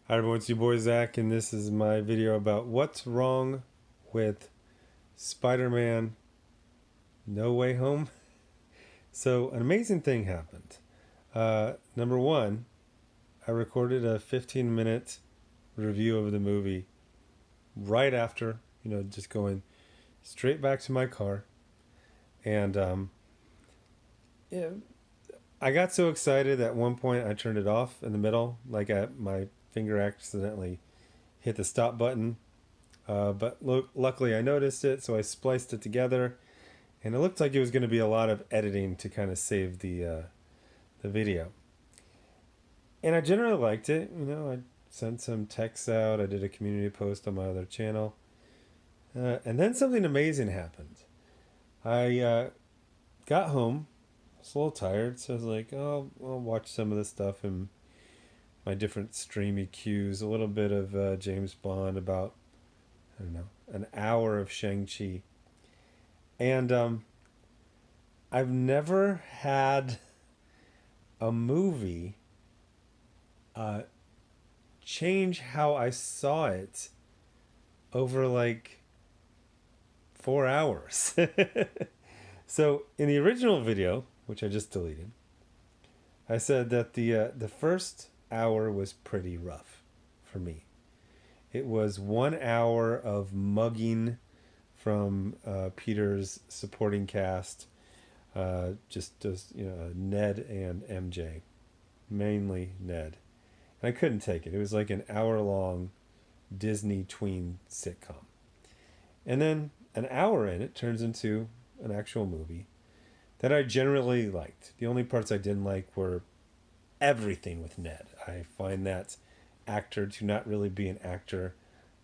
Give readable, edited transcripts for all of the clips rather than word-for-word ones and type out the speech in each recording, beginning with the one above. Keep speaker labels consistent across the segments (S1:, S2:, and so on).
S1: Hi everyone, it's your boy Zach, and this is my video about what's wrong with Spider-Man No Way Home. So an amazing thing happened. Number one, I recorded a 15-minute review of the movie right after, just going straight back to my car. And yeah, I got so excited at one point I turned it off in the middle, like my finger accidentally hit the stop button. But luckily I noticed it, so I spliced it together, and it looked like it was going to be a lot of editing to kind of save the video. And I generally liked it. I sent some texts out. I did a community post on my other channel. And then something amazing happened. I got home. I was a little tired, so I was like, oh, I'll watch some of this stuff in my different streamy queues. A little bit of James Bond, about, I don't know, an hour of Shang-Chi. And I've never had a movie change how I saw it over like 4 hours. So in the original video, which I just deleted, I said that the first hour was pretty rough for me. It was 1 hour of mugging from Peter's supporting cast, just Ned and MJ, mainly Ned. And I couldn't take it. It was like an hour-long Disney tween sitcom. And then an hour in, it turns into an actual movie that I generally liked. The only parts I didn't like were everything with Ned. I find that actor to not really be an actor.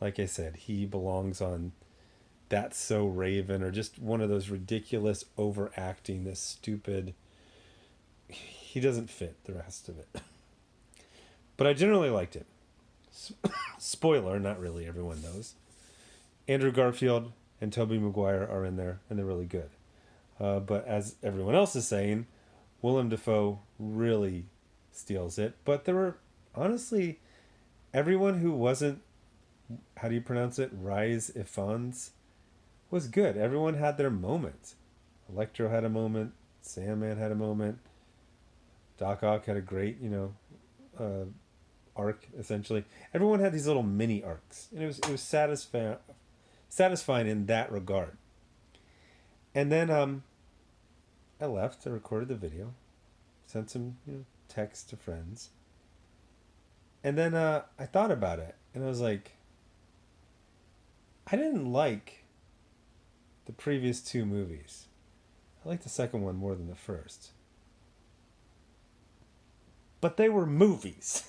S1: Like I said, he belongs on That's So Raven, or just one of those ridiculous overacting, this stupid. He doesn't fit the rest of it. But I generally liked it. Spoiler, not really, everyone knows. Andrew Garfield and Tobey Maguire are in there, and they're really good. But as everyone else is saying, Willem Dafoe really steals it. But there were, honestly, everyone who wasn't, how do you pronounce it, Rise Ifans, was good. Everyone had their moment. Electro had a moment. Sandman had a moment. Doc Ock had a great, arc, essentially. Everyone had these little mini arcs, and it was satisfying in that regard. And then I left. I recorded the video, sent some text to friends, and then I thought about it, and I was like, I didn't like the previous two movies. I liked the second one more than the first. But they were movies.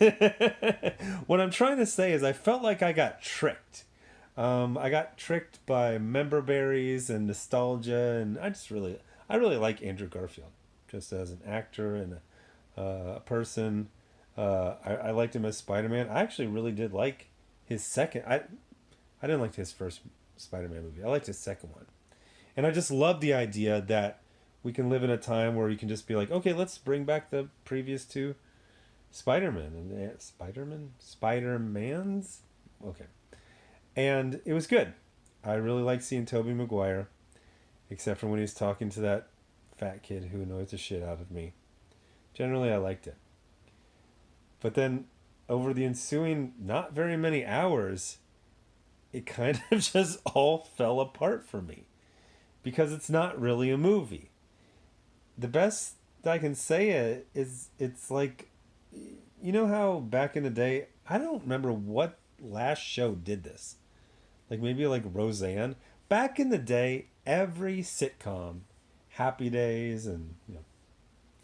S1: What I'm trying to say is I felt like I got tricked. I got tricked by member berries and nostalgia, and I really like Andrew Garfield, just as an actor and a person. I liked him as Spider-Man. I actually really did like his second. I didn't like his first Spider-Man movie. I liked his second one, and I just love the idea that we can live in a time where you can just be like, okay, let's bring back the previous two Spider-Man and Spider-Mans. Okay. And it was good. I really liked seeing Tobey Maguire, except for when he was talking to that fat kid who annoys the shit out of me. Generally, I liked it. But then, over the ensuing not very many hours, it kind of just all fell apart for me. Because it's not really a movie. The best I can say it is, it's like, how back in the day, I don't remember what last show did this. Like maybe like Roseanne. Back in the day, every sitcom, Happy Days and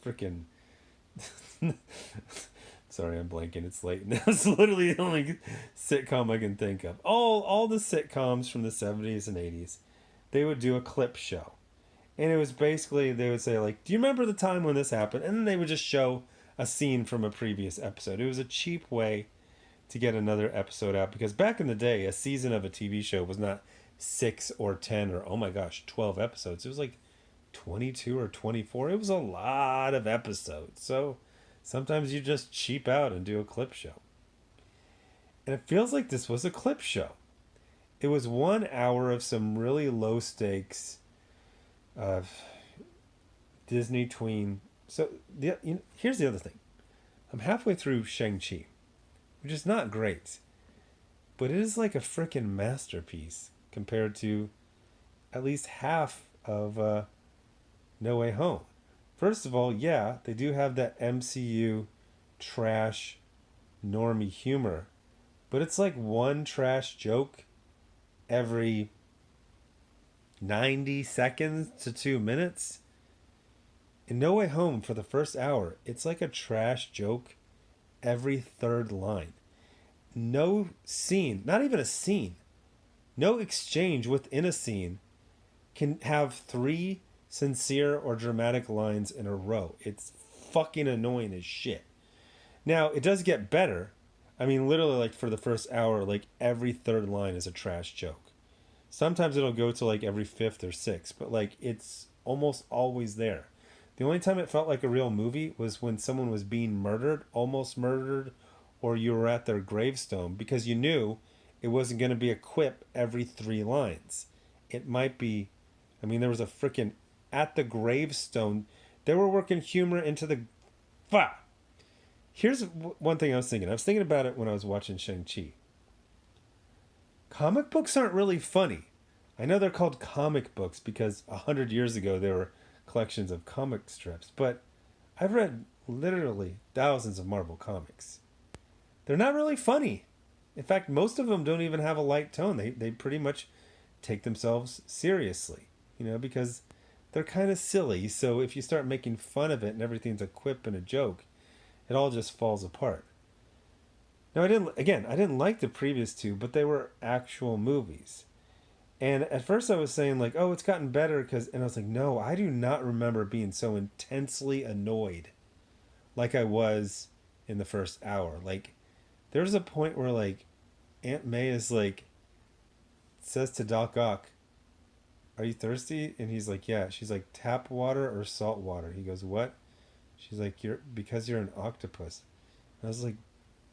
S1: freaking. Sorry, I'm blanking. It's late. And that's literally the only sitcom I can think of. All the sitcoms from the 70s and 80s, they would do a clip show, and it was basically they would say like, "Do you remember the time when this happened?" And then they would just show a scene from a previous episode. It was a cheap way to get another episode out, because back in the day, a season of a TV show was not 6 or 10 or, oh my gosh, 12 episodes. It was like 22 or 24. It was a lot of episodes. So sometimes you just cheap out and do a clip show. And it feels like this was a clip show. It was 1 hour of some really low stakes Disney tween. So here's the other thing. I'm halfway through Shang-Chi, which is not great, but it is like a freaking masterpiece compared to at least half of No Way Home. First of all, yeah, they do have that MCU trash normie humor, but it's like one trash joke every 90 seconds to 2 minutes. In No Way Home, for the first hour, it's like a trash joke every third line. No scene, not even a scene, no exchange within a scene can have three sincere or dramatic lines in a row. It's fucking annoying as shit. Now, it does get better. I mean, literally, like, for the first hour, like, every third line is a trash joke. Sometimes it'll go to, like, every fifth or sixth, but, like, it's almost always there. The only time it felt like a real movie was when someone was being murdered, almost murdered, or you were at their gravestone, because you knew it wasn't going to be a quip every 3 lines. It might be, I mean, there was a freaking, at the gravestone, they were working humor into the, fuck. Here's one thing I was thinking. I was thinking about it when I was watching Shang-Chi. Comic books aren't really funny. I know they're called comic books because 100 years ago they were collections of comic strips, but I've read literally thousands of Marvel comics. They're not really funny. In fact, most of them don't even have a light tone. They pretty much take themselves seriously, because they're kind of silly. So if you start making fun of it and everything's a quip and a joke, it all just falls apart. Now, I didn't like the previous two, but they were actual movies. And at first I was saying like, oh, it's gotten better and I was like, no, I do not remember being so intensely annoyed like I was in the first hour. Like, there was a point where like Aunt May is like, says to Doc Ock, are you thirsty? And he's like, yeah. She's like, tap water or salt water? He goes, what? She's like, because you're an octopus. And I was like,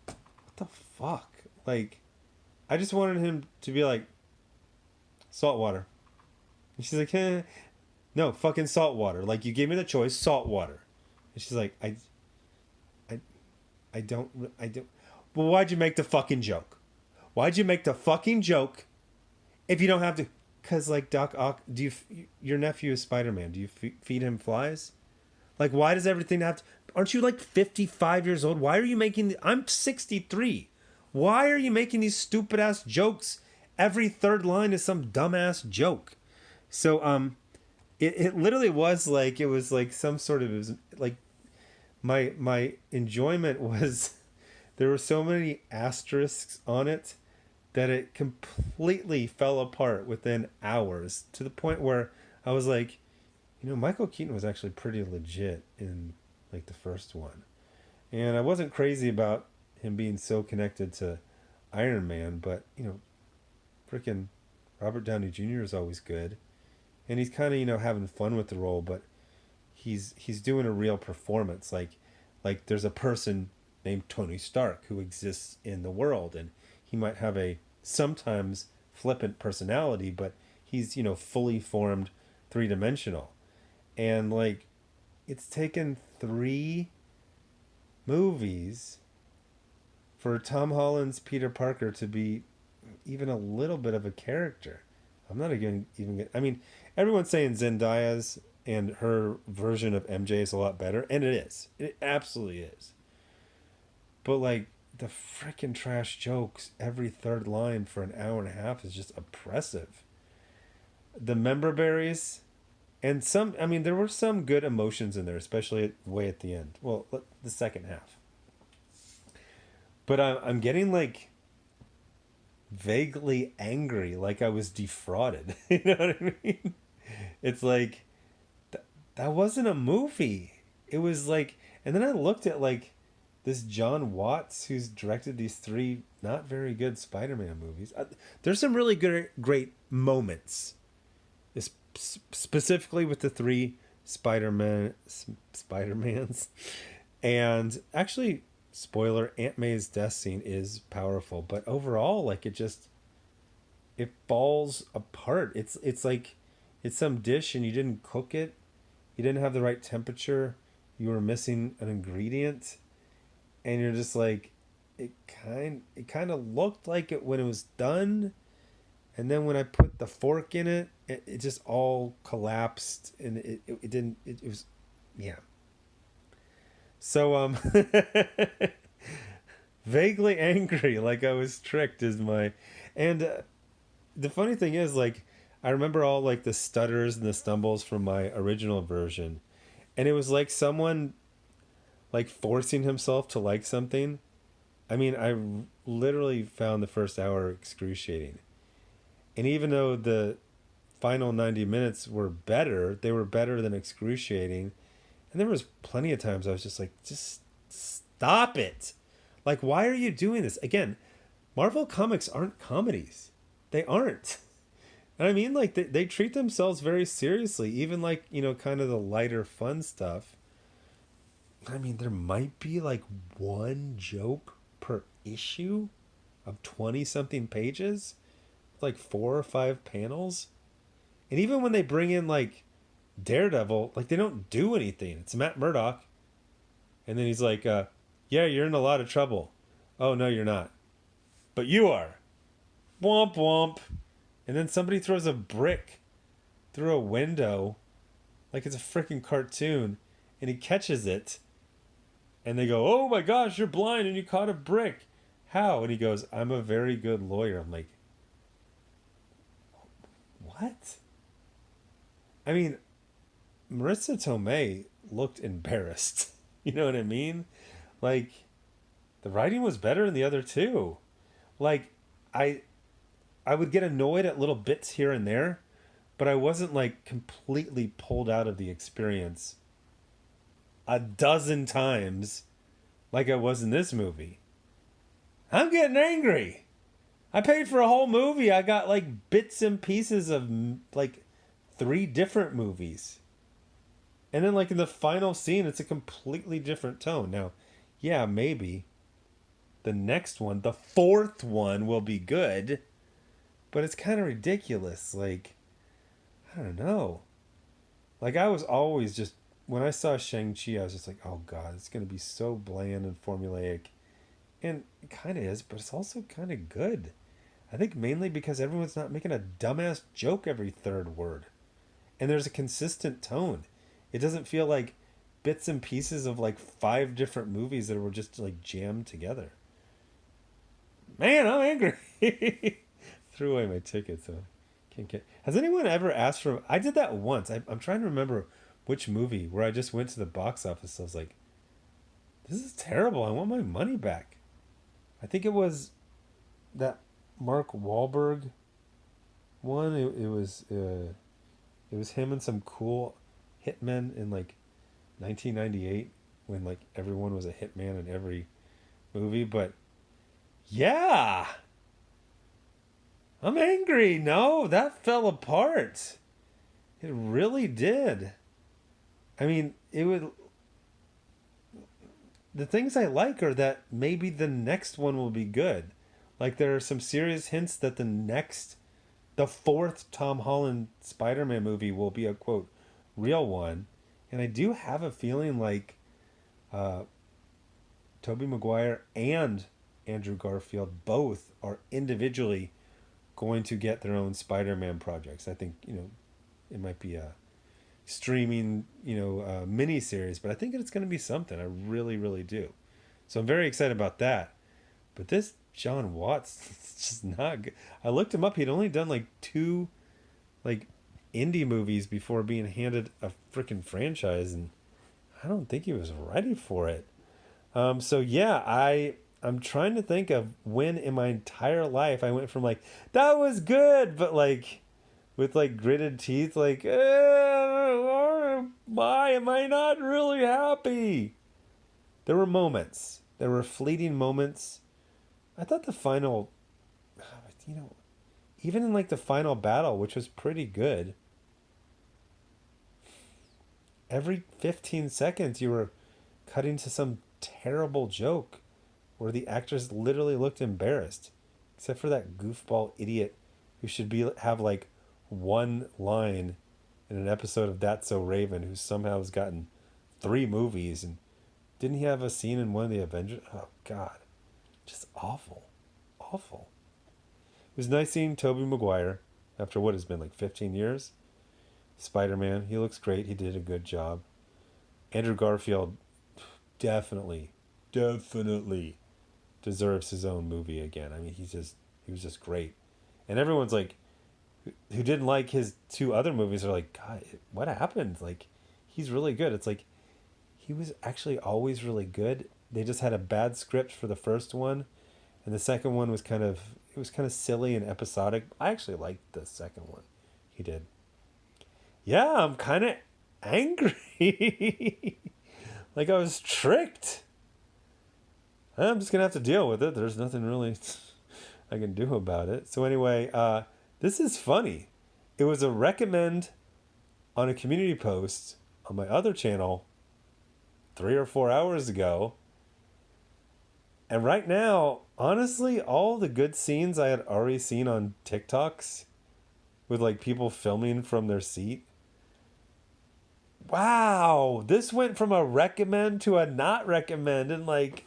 S1: what the fuck? Like, I just wanted him to be like, salt water. And she's like, no, fucking salt water. Like, you gave me the choice, salt water. And she's like, I don't. Well, why'd you make the fucking joke? Why'd you make the fucking joke if you don't have to? Because, like, Doc Ock, your nephew is Spider-Man. Do you feed him flies? Like, why does everything have to... Aren't you, like, 55 years old? Why are you making... I'm 63. Why are you making these stupid-ass jokes? Every third line is some dumbass joke. So, it literally was like... It was like some sort of... It was like... My enjoyment was... There were so many asterisks on it that it completely fell apart within hours, to the point where I was like, Michael Keaton was actually pretty legit in like the first one. And I wasn't crazy about him being so connected to Iron Man, but freaking Robert Downey Jr. is always good. And he's kind of, having fun with the role, but he's doing a real performance. Like there's a person named Tony Stark who exists in the world, and he might have a sometimes flippant personality, but he's, fully formed, three-dimensional. And like, it's taken 3 movies for Tom Holland's Peter Parker to be even a little bit of a character. I'm not even I mean, everyone's saying Zendaya's and her version of MJ is a lot better, and it is. It absolutely is. But like, the freaking trash jokes every third line for an hour and a half is just oppressive. The member berries, and there were some good emotions in there, especially way at the end. Well, the second half. But I'm getting like vaguely angry, like I was defrauded. You know what I mean? It's like, that wasn't a movie. It was like, and then I looked at like this John Watts, who's directed these 3 not very good Spider-Man movies. There's some really great moments, specifically with the 3 Spider-Mans, and actually spoiler, Aunt May's death scene is powerful, but overall, like it falls apart. It's like it's some dish and you didn't cook it. You didn't have the right temperature. You were missing an ingredient, and you're just like, it kind of looked like it when it was done, and then when I put the fork in it, it just all collapsed, and it didn't. It was, yeah. So vaguely angry, like I was tricked, is my, and the funny thing is, like, I remember all like the stutters and the stumbles from my original version, and it was like someone like forcing himself to like something. I mean, literally found the first hour excruciating, and even though the final 90 minutes were better, they were better than excruciating. And there was plenty of times I was just like, just stop it. Like, why are you doing this? Again, Marvel comics aren't comedies. They aren't. And I mean, like, they treat themselves very seriously, even like, kind of the lighter, fun stuff. I mean, there might be like one joke per issue of 20 something pages, like 4 or 5 panels. And even when they bring in like Daredevil, like they don't do anything. It's Matt Murdock. And then he's like, yeah, you're in a lot of trouble. Oh, no, you're not. But you are. Womp womp. And then somebody throws a brick through a window like it's a freaking cartoon, and he catches it. And they go, oh my gosh, you're blind and you caught a brick. How? And he goes, I'm a very good lawyer. I'm like, what? I mean, Marissa Tomei looked embarrassed. You know what I mean? Like, the writing was better in the other two. Like, I I would get annoyed at little bits here and there, but I wasn't like completely pulled out of the experience a dozen times like I was in this movie. I'm getting angry. I paid for a whole movie. I got like bits and pieces of like 3 different movies. And then like in the final scene, it's a completely different tone. Now, yeah, maybe the next one, the fourth one, will be good, but it's kind of ridiculous. Like, I don't know. Like, I was always just, when I saw Shang-Chi, I was just like, oh God, it's going to be so bland and formulaic. And it kind of is, but it's also kind of good. I think mainly because everyone's not making a dumbass joke every third word. And there's a consistent tone. It doesn't feel like bits and pieces of like 5 different movies that were just like jammed together. Man, I'm angry. Threw away my ticket, so can't get. Has anyone ever asked for? I did that once. I'm trying to remember which movie where I just went to the box office. I was like, "This is terrible. I want my money back." I think it was that Mark Wahlberg one. It was him and some cool hitmen in like 1998 when like everyone was a hitman in every movie. But yeah, I'm angry. No, that fell apart. It really did. I mean, it would. The things I like are that maybe the next one will be good. Like there are some serious hints that the fourth Tom Holland Spider-Man movie will be a quote real one, and I do have a feeling like uh, Tobey Maguire and Andrew Garfield both are individually going to get their own Spider-Man projects. I think it might be a streaming mini series, but I think it's going to be something. I really really do. So I'm very excited about that. But this John Watts, it's just not good. I looked him up. He'd only done like 2 like indie movies before being handed a freaking franchise, and I don't think he was ready for it. So yeah, I'm trying to think of when in my entire life I went from like that was good, but like with like gritted teeth, like why am I not really happy? There were moments. There were fleeting moments. I thought the final, you know, even in like the final battle, which was pretty good, every 15 seconds you were cutting to some terrible joke. where the actors literally looked embarrassed, except for that goofball idiot who should have like one line in an episode of That's So Raven, who somehow has gotten 3 movies. And didn't he have a scene in one of the Avengers? Oh God, just awful, awful. It was nice seeing Tobey Maguire after what has been like 15 years. Spider-Man, he looks great. He did a good job. Andrew Garfield definitely, definitely deserves his own movie again. I mean, he was just great. And everyone's like, who didn't like his 2 other movies are like, God, what happened? Like, he's really good. It's like, he was actually always really good. They just had a bad script for the first one, and the second one was it was kind of silly and episodic. I actually liked the second one he did. Yeah, I'm kind of angry. Like I was tricked. I'm just gonna have to deal with it. There's nothing really I can do about it. So anyway, this is funny. It was a recommend on a community post on my other channel 3 or 4 hours ago. And right now, honestly, all the good scenes I had already seen on TikToks with like people filming from their seat. Wow, this went from a recommend to a not recommend and like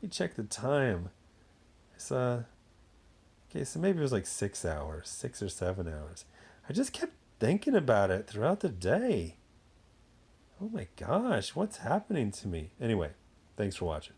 S1: you check the time. It's okay, so maybe it was like 6 hours, 6 or 7 hours. I just kept thinking about it throughout the day. Oh my gosh, what's happening to me? Anyway, thanks for watching.